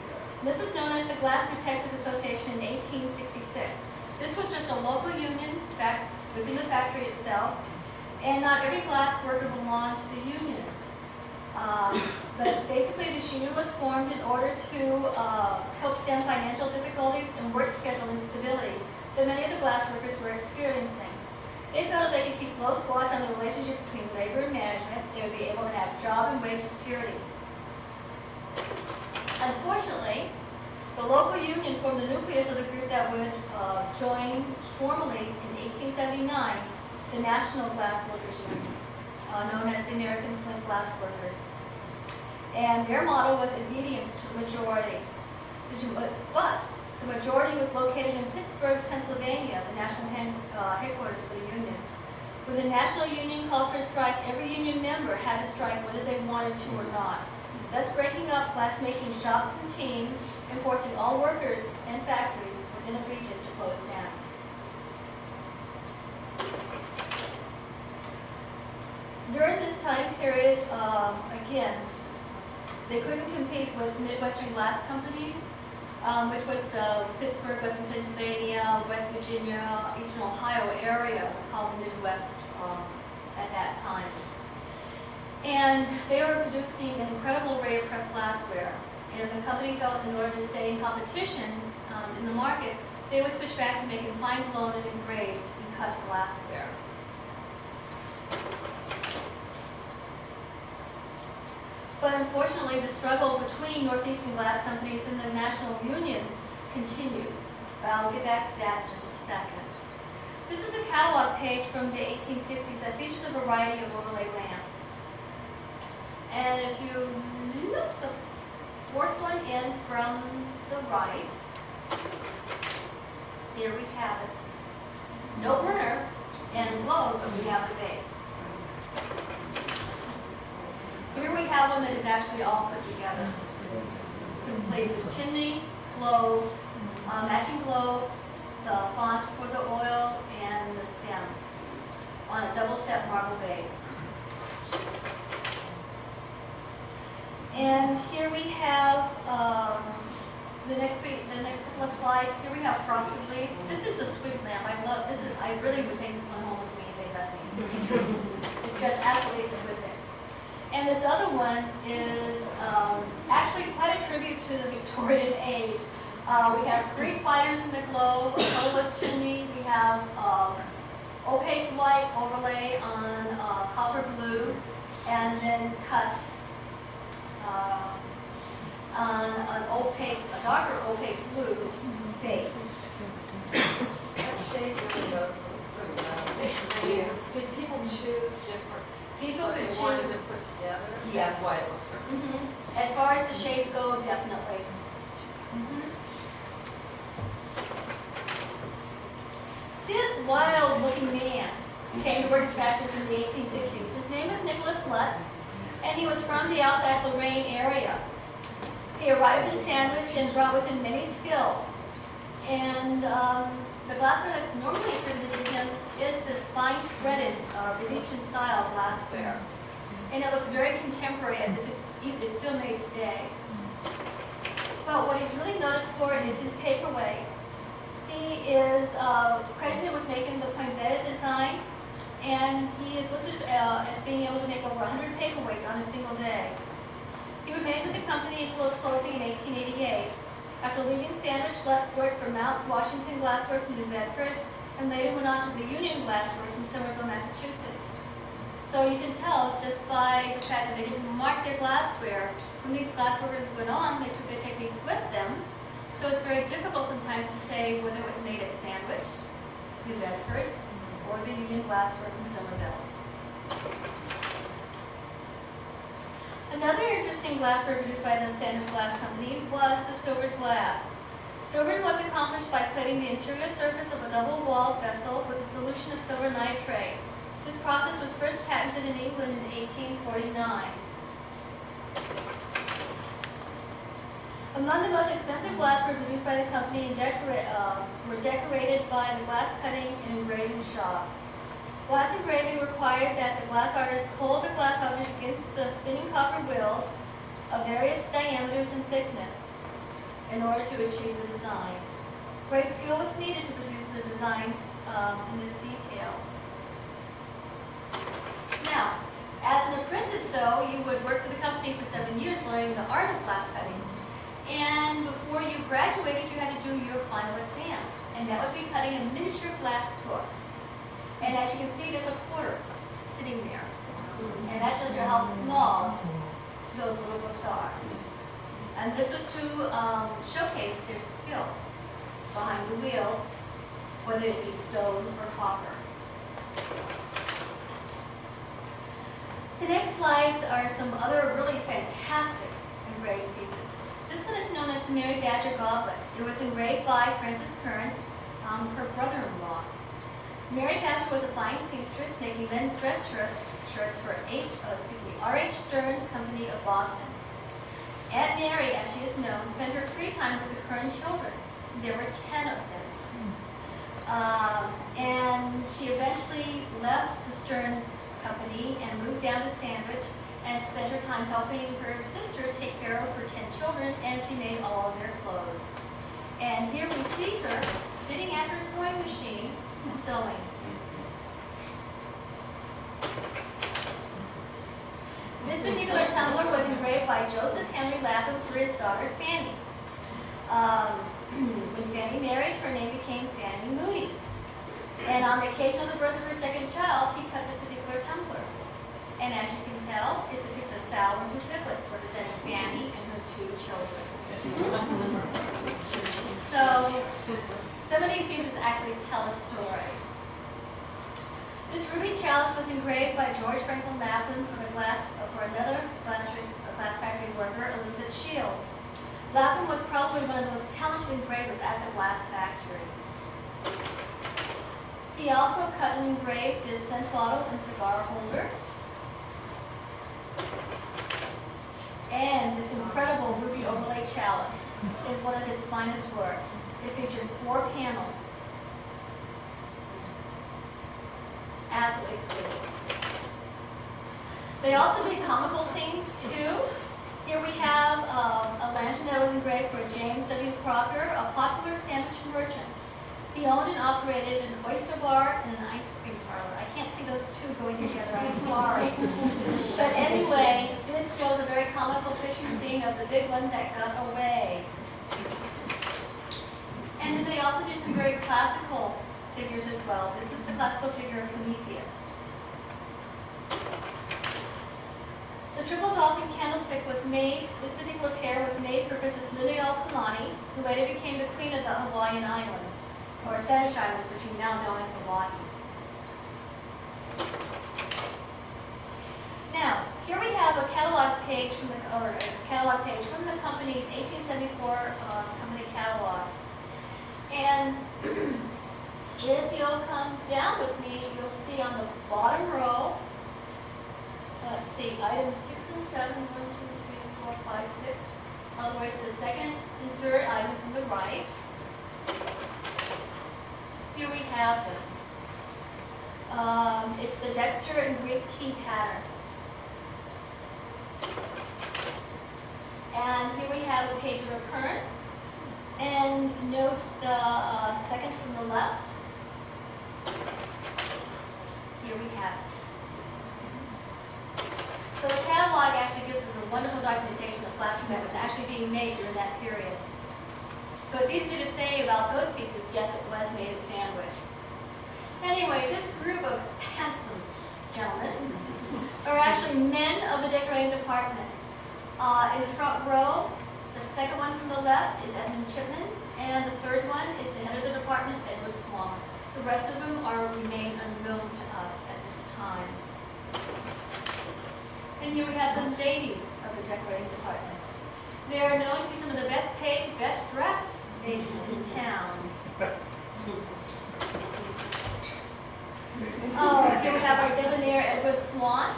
This was known as the Glass Protective Association in 1866. This was just a local union within the factory itself, and not every glass worker belonged to the union. But basically, this union was formed in order to help stem financial difficulties and work schedule instability that many of the glass workers were experiencing. They felt if they could keep close watch on the relationship between labor and management, they would be able to have job and wage security. Unfortunately, the local union formed the nucleus of the group that would join formally in 1879 the National Glass Workers Union, known as the American Flint Glass Workers. And their motto was obedience to the majority. But the majority was located in Pittsburgh, Pennsylvania, the national headquarters for the union. When the national union called for a strike, every union member had to strike whether they wanted to or not, thus breaking up glass-making shops and teams and forcing all workers and factories within a region to close down. During this time period, again, they couldn't compete with Midwestern glass companies, which was the Pittsburgh, Western Pennsylvania, West Virginia, Eastern Ohio area. It was called the Midwest at that time. And they were producing an incredible array of pressed glassware. And the company felt in order to stay in competition in the market, they would switch back to making fine blown and engraved and cut glassware. But unfortunately, the struggle between Northeastern glass companies and the National Union continues. I'll get back to that in just a second. This is a catalog page from the 1860s that features a variety of overlay lamps. And if you look the fourth one in from the right, here we have it. No burner and glow, but we have the base. Here we have one that is actually all put together, complete with chimney, globe, matching globe, the font for the oil, and the stem on a double-step marble base. And here we have the next couple of slides. Here we have frosted leaf. This is the sweet lamp. I love this. I really would take this one home with me if they let me. It's just absolutely exquisite. And this other one is actually quite a tribute to the Victorian age. We have Greek fighters in the globe, a colorless chimney. We have opaque light overlay on copper blue, and then cut on a darker opaque blue base. That shade really does look so nice. Did people choose different? People could They wanted choose. to put together? Yes. That's why it looks so. As far as the shades go, definitely. This wild-looking man came to work at factories in the 1860s. His name is Nicholas Lutz, and he was from the Alsace-Lorraine area. He arrived in Sandwich and brought with him many skills. And the glassware that's normally attributed to him is this fine threaded Venetian style glassware. And it looks very contemporary, as if it's still made today. But what he's really noted for is his paperweights. He is credited with making the poinsettia design, and he is listed as being able to make over 100 paperweights on a single day. He remained with the company until its closing in 1888. After leaving Sandwich, Lutz worked for Mount Washington Glassworks in New Bedford, and later went on to the Union Glassworks in Somerville, Massachusetts. So you can tell just by the fact that they didn't mark their glassware, when these glassworkers went on, they took their techniques with them. So it's very difficult sometimes to say whether it was made at Sandwich, New Bedford, or the Union Glassworks in Somerville. Another interesting glassware produced by the Sandwich Glass Company was the silvered glass. Silvering was accomplished by plating the interior surface of a double-walled vessel with a solution of silver nitrate. This process was first patented in England in 1849. Among the most expensive glassware produced by the company and were decorated by the glass cutting and engraving shops. Glass engraving required that the glass artist hold the glass object against the spinning copper wheels of various diameters and thickness in order to achieve the designs. Great skill was needed to produce the designs in this detail. Now, as an apprentice though, you would work for the company for 7 years learning the art of glass cutting. And before you graduated, you had to do your final exam. And that would be cutting a miniature glass book. And as you can see, there's a quarter sitting there. And that shows you how small those little books are. And this was to showcase their skill behind the wheel, whether it be stone or copper. The next slides are some other really fantastic engraved pieces. This one is known as the Mary Badger Goblet. It was engraved by Frances Kern, her brother-in-law. Mary Badger was a fine seamstress making men's dress shirts for R.H. Stearns Company of Boston. Aunt Mary, as she is known, spent her free time with the Kern children. There were 10 of them. And she eventually left the Stearns Company and moved down to Sandwich and spent her time helping her sister take care of her 10 children, and she made all of their clothes. And here we see her sitting at her sewing machine, sewing. This particular tumbler was engraved by Joseph Henry Lapham for his daughter Fanny. When Fanny married, her name became Fanny Moody. And on the occasion of the birth of her second child, he cut this particular tumbler. And as you can tell, it depicts a sow and 2 piglets representing Fanny and her 2 children. So, some of these pieces actually tell a story. This ruby chalice was engraved by George Franklin Lapham for another glass factory worker, Elizabeth Shields. Lapham was probably one of the most talented engravers at the glass factory. He also cut and engraved this scent bottle and cigar holder. And this incredible ruby overlay chalice is one of his finest works. It features 4 panels. Absolutely exquisite. They also did comical scenes too. Here we have a lantern that was engraved for James W. Crocker, a popular sandwich merchant. He owned and operated an oyster bar and an ice cream parlor. I can't see those 2 going together, I'm sorry. But anyway, this shows a very comical fishing scene of the big one that got away. And then they also did some very classical figures as well. This is the classical figure of Prometheus. The triple dolphin candlestick was made, this particular pair was made for Princess Lilial Kalani, who later became the queen of the Hawaiian Islands, or Sandwich Islands, which we now know as Hawaii. Now, here we have a catalog page from the company's 1874 company catalog. And if you'll come down with me, you'll see on the bottom row, let's see, items 6 and 7, 1, 2, 3, 4, 5, 6. In other words, the second and third item from the right. Here we have them. It's the Dexter and Greek key patterns. And here we have a page of occurrence. And note the second from the left. Here we have it. So the catalog actually gives us a wonderful documentation of glassware that was actually being made during that period. So it's easy to say about those pieces, yes, it was made at Sandwich. Anyway, this group of handsome gentlemen are actually men of the decorating department. In the front row, the second one from the left is Edmund Chipman, and the third one is the head of the department, Edward Swan. The rest of them remain unknown to us at this time. And here we have the ladies of the decorating department. They are known to be some of the best paid, best dressed ladies in town. Here we have our debonair Edward Swan.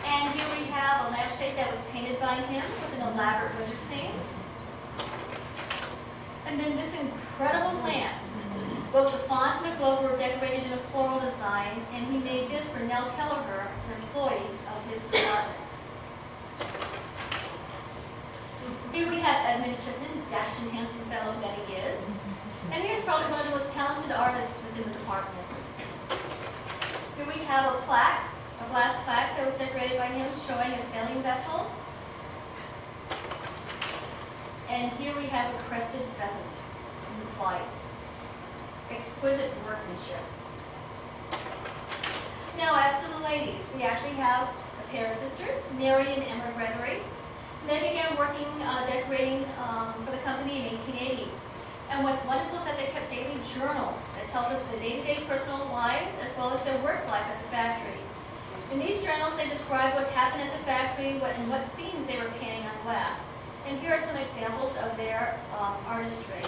And here we have a lampshade that was painted by him with an elaborate winter scene. And then this incredible lamp. Both the font and the globe were decorated in a floral design, and he made this for Nell Kelleher, an employee of his department. Here we have Edmund Chipman, dashing, handsome fellow that he is. And here's probably one of the most talented artists within the department. Here we have a plaque, a glass plaque that was decorated by him showing a sailing vessel. And here we have a crested pheasant in flight. Exquisite workmanship. Now, as to the ladies, we actually have a pair of sisters, Mary and Emma Gregory. They began working decorating for the company in 1880. And what's wonderful is that they kept daily journals that tells us their day-to-day personal lives as well as their work life at the factory. In these journals, they describe what happened at the factory and what scenes they were painting on glass. And here are some examples of their artistry.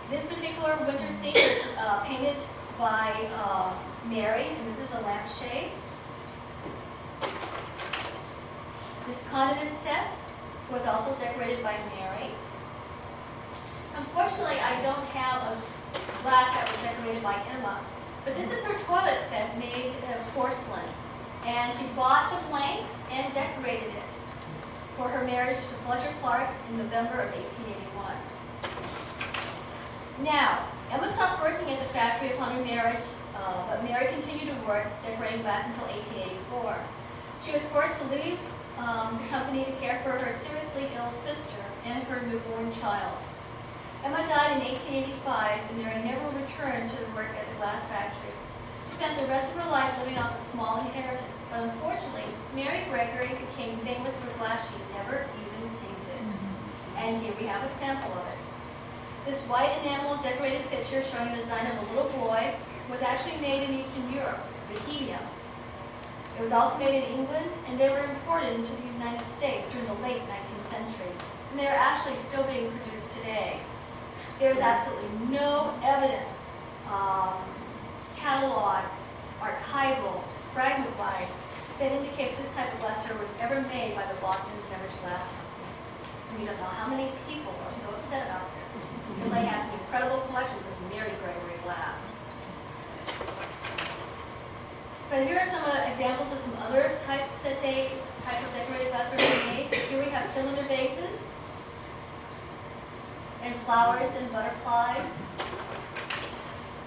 This particular winter scene is painted by Mary, and this is a lampshade. This condiment set was also decorated by Mary. Unfortunately, I don't have a glass that was decorated by Emma, but this is her toilet set made of porcelain. And she bought the blanks and decorated it for her marriage to Fletcher Clark in November of 1881. Now, Emma stopped working at the factory upon her marriage, but Mary continued to work decorating glass until 1884. She was forced to leave the company to care for her seriously ill sister and her newborn child. Emma died in 1885, and Mary never returned to work at the glass factory. She spent the rest of her life living off a small inheritance, but unfortunately, Mary Gregory became famous for glass she never even painted. And here we have a sample of it. This white enamel decorated picture showing the design of a little boy was actually made in Eastern Europe, Bohemia. It was also made in England, and they were imported into the United States during the late 19th century. And they are actually still being produced today. There is absolutely no evidence, catalog, archival, fragment-wise, that indicates this type of glassware was ever made by the Boston Sandwich Glass Company. And we don't know how many people are so upset about this, because they have some incredible collections of Mary Gregory glass. But here are some examples of some other types of decorated glassware they made. Here we have cylinder vases, and flowers and butterflies.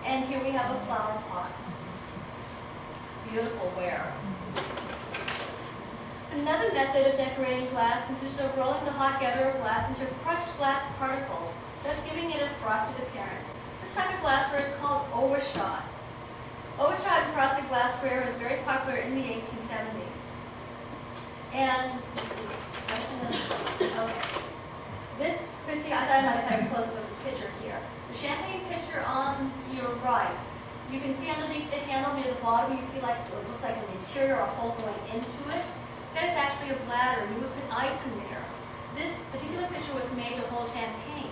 And here we have a flower pot. Beautiful wares. Another method of decorating glass consisted of rolling the hot gather of glass into crushed glass particles, thus giving it a frosted appearance. This type of glassware is called overshot. Overshot and frosted glassware was very popular in the 1870s. And, let's see, okay. This picture, I thought I had a kind of close-up of the picture here. The champagne pitcher on your right, you can see underneath the handle near the bottom, you see like what looks like an interior or a hole going into it. That is actually a bladder, and you would put ice in there. This particular pitcher was made to hold champagne,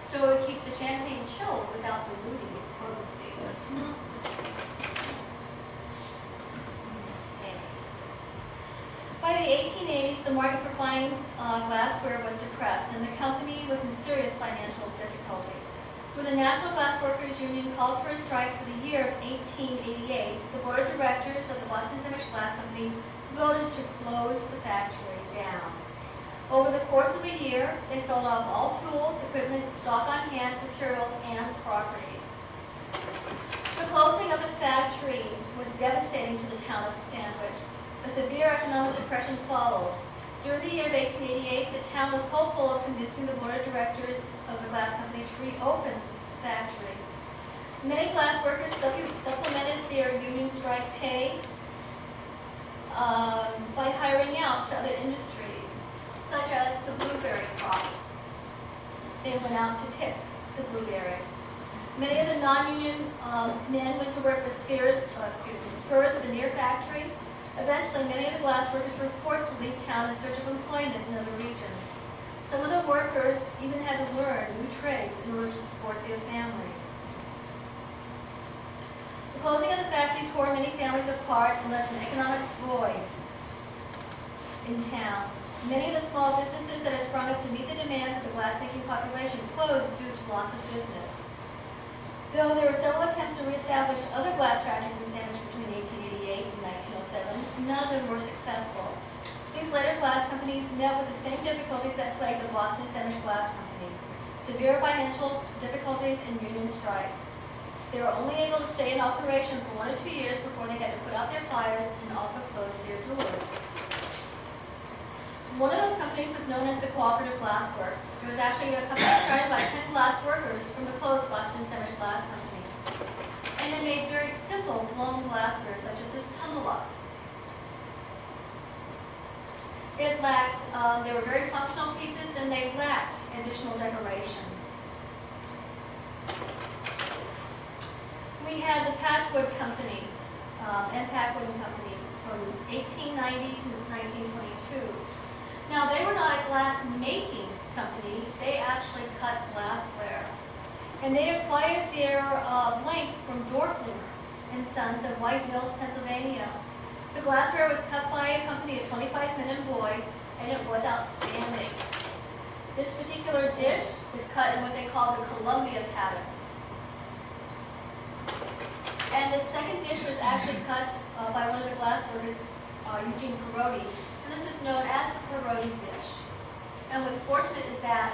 so it would keep the champagne chilled without diluting its potency. By the 1880s, the market for fine glassware was depressed, and the company was in serious financial difficulty. When the National Glass Workers Union called for a strike for the year of 1888, the board of directors of the Boston Sandwich Glass Company voted to close the factory down. Over the course of a year, they sold off all tools, equipment, stock on hand, materials, and property. The closing of the factory was devastating to the town of Sandwich. A severe economic depression followed. During the year of 1888, the town was hopeful of convincing the board of directors of the glass company to reopen the factory. Many glass workers supplemented their union strike pay by hiring out to other industries, such as the blueberry crop. They went out to pick the blueberries. Many of the non-union men went to work for Spurs Veneer Factory. Eventually, many of the glass workers were forced to leave town in search of employment in other regions. Some of the workers even had to learn new trades in order to support their families. The closing of the factory tore many families apart and left an economic void in town. Many of the small businesses that had sprung up to meet the demands of the glassmaking population closed due to loss of business. Though there were several attempts to reestablish other glass factories in Sandwich between 1888 and 1907, none of them were successful. These later glass companies met with the same difficulties that plagued the Boston and Sandwich Glass Company: severe financial difficulties and union strikes. They were only able to stay in operation for 1 or 2 years before they had to put out their fires and also close their doors. One of those companies was known as the Cooperative Glass Works. It was actually a company started by 10 glass workers from the closed Boston and Sandwich Glass Company. And they made very simple blown glassware, such as this tumble up. It lacked, they were very functional pieces, and they lacked additional decoration. We had the Packwood Company, and Packwood and Company, from 1890 to 1922. Now, they were not a glass-making company. They actually cut glassware. And they acquired their blanks from Dorflinger and Sons of White Mills, Pennsylvania. The glassware was cut by a company of 25 men and boys, and it was outstanding. This particular dish is cut in what they call the Columbia pattern. And the second dish was actually cut by one of the glass workers, Eugene Perotti. And this is known as the Perotti dish. And what's fortunate is that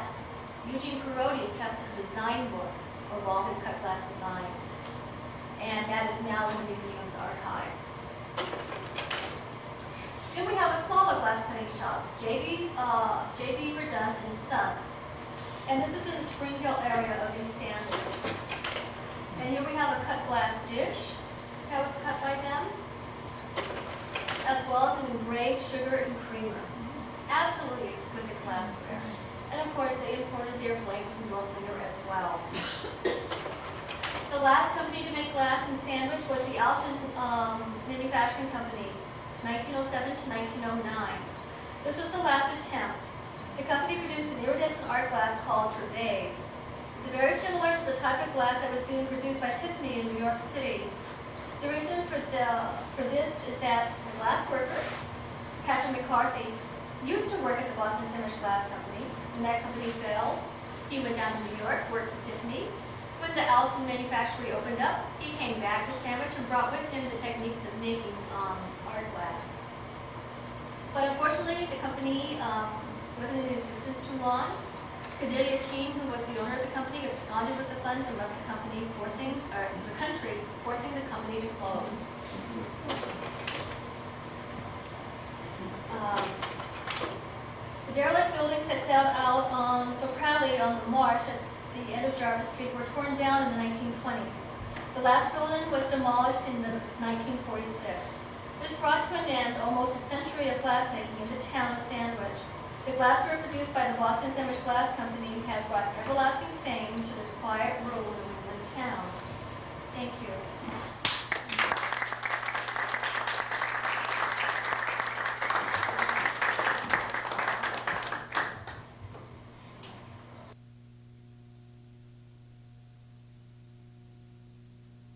Eugene Perotti kept a design book of all his cut glass designs. And that is now in the museum's archives. Then we have a smaller glass cutting shop, J.B. Verdun and Son. And this was in the Spring Hill area of East Sandwich. And here we have a cut glass dish that was cut by them, as well as an engraved sugar and creamer. Absolutely exquisite glassware. And of course, they imported their blanks from Dorflinger as well. The last company to make glass in Sandwich was the Alton Manufacturing Company, 1907 to 1909. This was the last attempt. The company produced an iridescent art glass called Travails. It's very similar to the type of glass that was being produced by Tiffany in New York City. The reason for this is that the glass worker, Patrick McCarthy, used to work at the Boston Sandwich Glass Company. When that company failed, he went down to New York, worked for Tiffany. When the Alton manufactory opened up, he came back to Sandwich and brought with him the techniques of making art glass. But unfortunately, the company wasn't in existence too long. Cordelia King, who was the owner of the company, absconded with the funds and left the company, forcing the company to close. The derelict buildings that sailed out so proudly on the marsh at the end of Jarvis Street were torn down in the 1920s. The last building was demolished in 1946. This brought to an end almost a century of glassmaking in the town of Sandwich. The glassware produced by the Boston Sandwich Glass Company has brought everlasting fame to this quiet, rural New England town. Thank you.